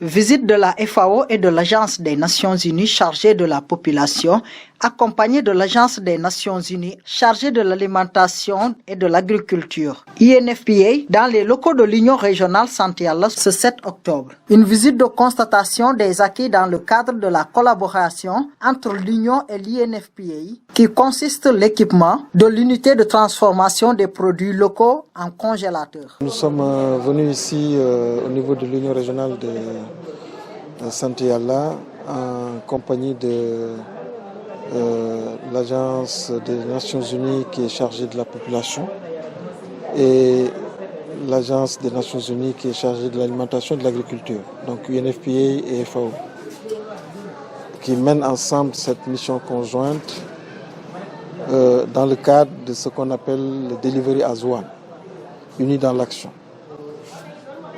Visite de la FAO et de l'Agence des Nations Unies chargée de la population, accompagnée de l'Agence des Nations Unies chargée de l'alimentation et de l'agriculture, UNFPA, dans les locaux de l'Union régionale Santé Allah ce 7 octobre. Une visite de constatation des acquis dans le cadre de la collaboration entre l'Union et l'UNFPA, qui consiste l'équipement de l'unité de transformation des produits locaux en congélateur. Nous sommes venus ici au niveau de l'Union régionale de Santé Allah en compagnie de l'Agence des Nations Unies qui est chargée de la population et l'Agence des Nations Unies qui est chargée de l'alimentation et de l'agriculture, donc UNFPA et FAO, qui mènent ensemble cette mission conjointe dans le cadre de ce qu'on appelle le Delivery as One, unis dans l'action.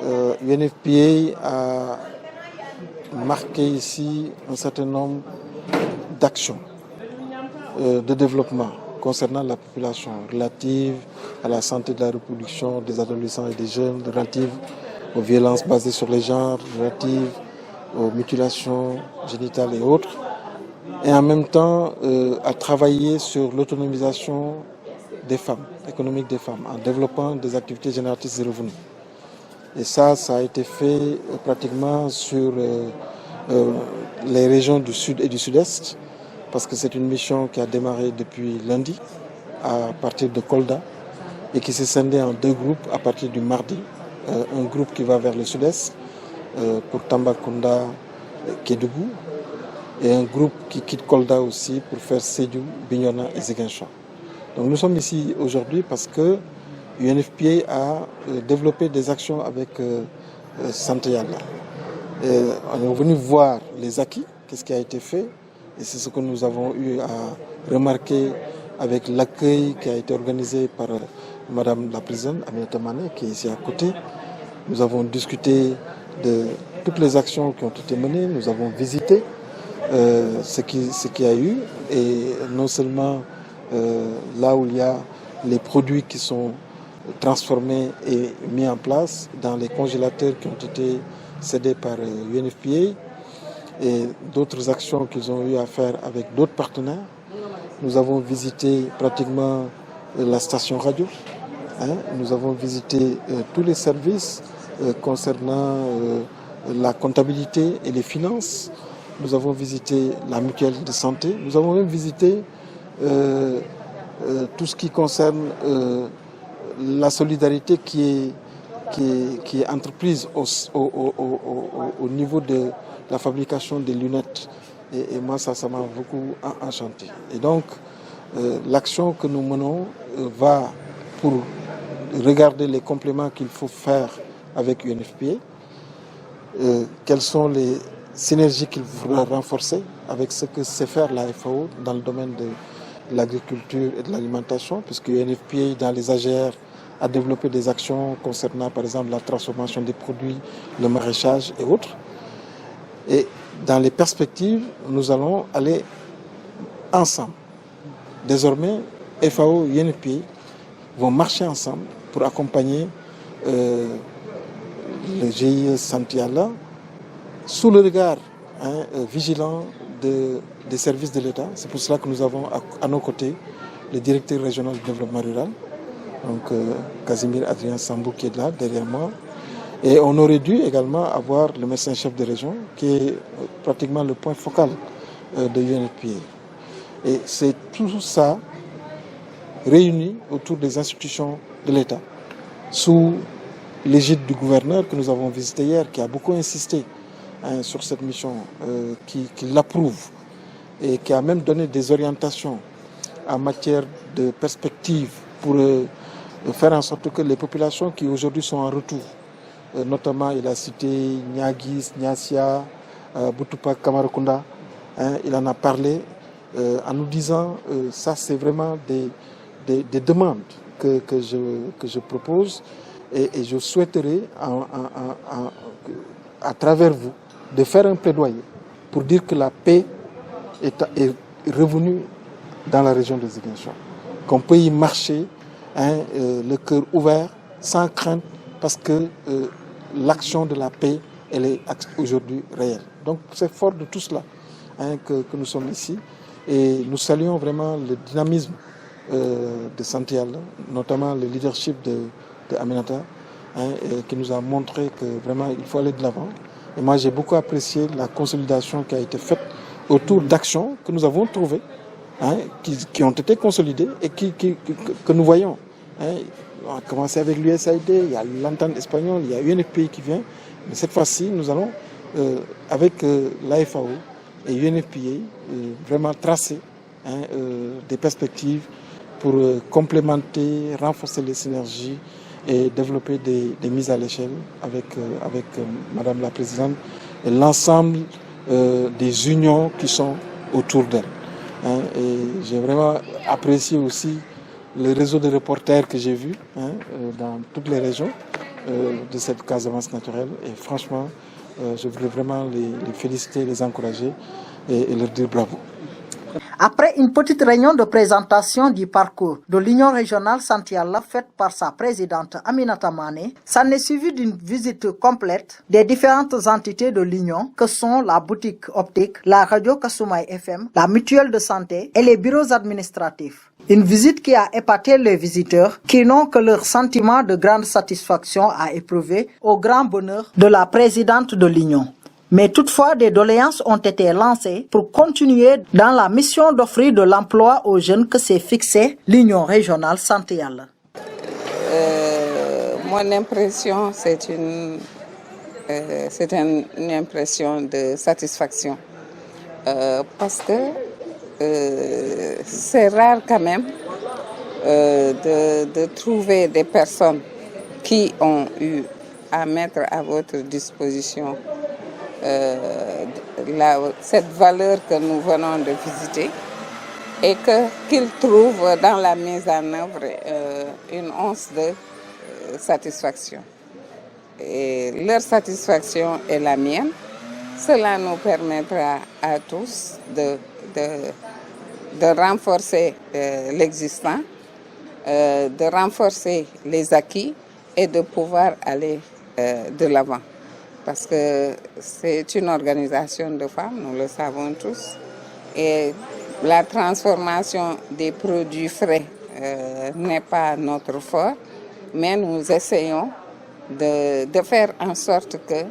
UNFPA a marqué ici un certain nombre d'actions de développement concernant la population, relative à la santé de la reproduction des adolescents et des jeunes, relative aux violences basées sur les genres, relative aux mutilations génitales et autres, et en même temps à travailler sur l'autonomisation des femmes, économique des femmes, en développant des activités génératrices de revenus. Et ça a été fait pratiquement sur les régions du sud et du sud-est, parce que c'est une mission qui a démarré depuis lundi à partir de Kolda et qui s'est scindée en deux groupes à partir du mardi. Un groupe qui va vers le sud-est pour Tambacounda, Kédougou, et un groupe qui quitte Kolda aussi pour faire Sédhiou, Bignona et Ziguinchor. Donc nous sommes ici aujourd'hui parce que UNFPA a développé des actions avec Santé Allah. On est venu voir les acquis, qu'est-ce qui a été fait, et c'est ce que nous avons eu à remarquer avec l'accueil qui a été organisé par Madame la présidente Aminata Mané, qui est ici à côté. Nous avons discuté de toutes les actions qui ont été menées, nous avons visité ce qu'il y a eu, et non seulement là où il y a les produits qui sont transformés et mis en place dans les congélateurs qui ont été cédés par UNFPA et d'autres actions qu'ils ont eu à faire avec d'autres partenaires. Nous avons visité pratiquement la station radio, nous avons visité tous les services concernant la comptabilité et les finances. Nous avons visité la mutuelle de santé. Nous avons même visité tout ce qui concerne la solidarité qui est entreprise au niveau de la fabrication des lunettes. Et moi, ça m'a beaucoup enchanté. Et donc, l'action que nous menons va pour regarder les compléments qu'il faut faire avec UNFPA, quelles sont les synergies qu'il faudra renforcer avec ce que sait faire la FAO dans le domaine de l'agriculture et de l'alimentation, puisque UNFPA, dans les AGR, a développé des actions concernant, par exemple, la transformation des produits, le maraîchage et autres. Et dans les perspectives, nous allons aller ensemble. Désormais, FAO et UNFPA vont marcher ensemble pour accompagner le GIE Santé Allah sous le regard vigilant des services de l'État. C'est pour cela que nous avons à nos côtés le directeur régional du développement rural, donc Casimir Adrien Sambou qui est là derrière moi. Et on aurait dû également avoir le médecin-chef de région qui est pratiquement le point focal de UNFPA. Et c'est tout ça réuni autour des institutions de l'État, sous l'égide du gouverneur que nous avons visité hier, qui a beaucoup insisté sur cette mission, qui l'approuve et qui a même donné des orientations en matière de perspective pour faire en sorte que les populations qui aujourd'hui sont en retour, notamment il a cité Niagis, Niasia, Boutoupa, Kamarakunda, il en a parlé en nous disant ça c'est vraiment des demandes que je propose et je souhaiterais à travers vous de faire un plaidoyer pour dire que la paix est revenue dans la région de Ziguinchor. qu'on peut y marcher, le cœur ouvert, sans crainte, parce que l'action de la paix, elle est aujourd'hui réelle. Donc c'est fort de tout cela que nous sommes ici. Et nous saluons vraiment le dynamisme de Santé Yalla, notamment le leadership de Aminata, qui nous a montré que vraiment il faut aller de l'avant. Et moi j'ai beaucoup apprécié la consolidation qui a été faite autour d'actions que nous avons trouvées, qui ont été consolidées et que nous voyons. On a commencé avec l'USAID, il y a l'entente espagnole, il y a UNFPI qui vient. Mais cette fois-ci, nous allons, avec l'AFAO et UNFPA, vraiment tracer des perspectives pour complémenter, renforcer les synergies et développer des mises à l'échelle avec Madame la Présidente et l'ensemble des unions qui sont autour d'elle. Et j'ai vraiment apprécié aussi le réseau de reporters que j'ai vu dans toutes les régions de cette Casamance naturelle. Et franchement, je voudrais vraiment les féliciter, les encourager et leur dire bravo. Après une petite réunion de présentation du parcours de l'Union régionale Santé Yalla faite par sa présidente Aminata Mané, s'en est suivi d'une visite complète des différentes entités de l'Union que sont la boutique optique, la radio Kasumai FM, la mutuelle de santé et les bureaux administratifs. Une visite qui a épaté les visiteurs qui n'ont que leur sentiment de grande satisfaction à éprouver au grand bonheur de la présidente de l'Union. Mais toutefois, des doléances ont été lancées pour continuer dans la mission d'offrir de l'emploi aux jeunes que s'est fixée l'Union régionale Santé Yalla. Mon impression, c'est une impression de satisfaction. Parce que c'est rare quand même de trouver des personnes qui ont eu à mettre à votre disposition cette valeur que nous venons de visiter et qu'ils trouvent dans la mise en œuvre une once de satisfaction. Et leur satisfaction est la mienne. Cela nous permettra à tous de renforcer l'existant, de renforcer les acquis et de pouvoir aller de l'avant. Parce que c'est une organisation de femmes, nous le savons tous. Et la transformation des produits frais n'est pas notre fort, mais nous essayons de faire en sorte que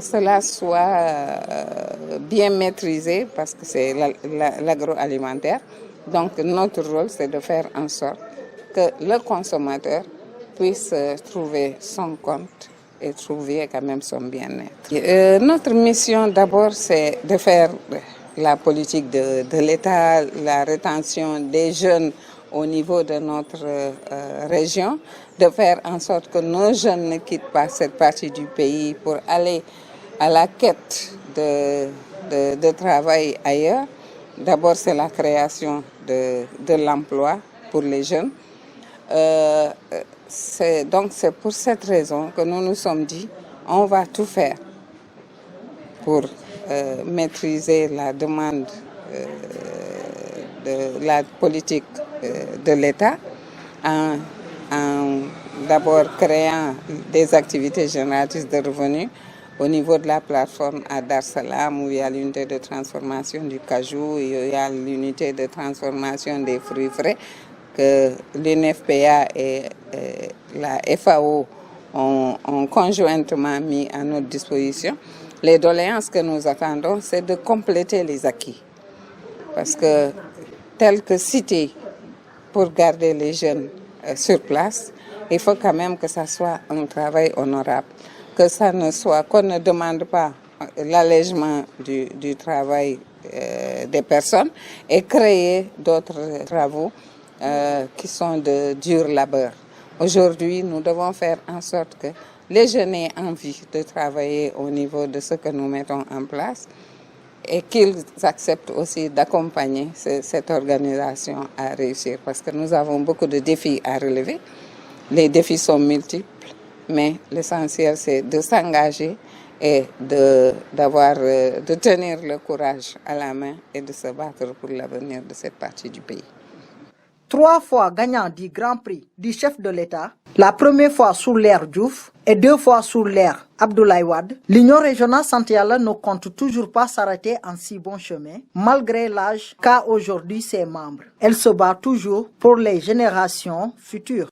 cela soit bien maîtrisé, parce que c'est l'agroalimentaire. Donc notre rôle, c'est de faire en sorte que le consommateur puisse trouver son compte et trouver quand même son bien-être. Notre mission d'abord, c'est de faire la politique de l'État, la rétention des jeunes au niveau de notre région, de faire en sorte que nos jeunes ne quittent pas cette partie du pays pour aller à la quête de travail ailleurs. D'abord, c'est la création de l'emploi pour les jeunes. Donc c'est pour cette raison que nous nous sommes dit on va tout faire pour maîtriser la demande de la politique de l'État en d'abord créant des activités génératrices de revenus au niveau de la plateforme à Dar Salam, où il y a l'unité de transformation du cajou, il y a l'unité de transformation des fruits frais que l'UNFPA et la FAO ont conjointement mis à notre disposition. Les doléances que nous attendons, c'est de compléter les acquis. Parce que, tel que cité, pour garder les jeunes sur place, il faut quand même que ça soit un travail honorable. Que ça ne soit, qu'on ne demande pas l'allègement du travail des personnes et créer d'autres travaux qui sont de dur labeur. Aujourd'hui, nous devons faire en sorte que les jeunes aient envie de travailler au niveau de ce que nous mettons en place et qu'ils acceptent aussi d'accompagner cette organisation à réussir. Parce que nous avons beaucoup de défis à relever. Les défis sont multiples, mais l'essentiel, c'est de s'engager et de tenir le courage à la main et de se battre pour l'avenir de cette partie du pays. 3 fois gagnant du Grand Prix du chef de l'État, la première fois sous l'ère Diouf et 2 fois sous l'ère Abdoulaye Wade, l'Union régionale Sant Yalla ne compte toujours pas s'arrêter en si bon chemin, malgré l'âge qu'a aujourd'hui ses membres. Elle se bat toujours pour les générations futures.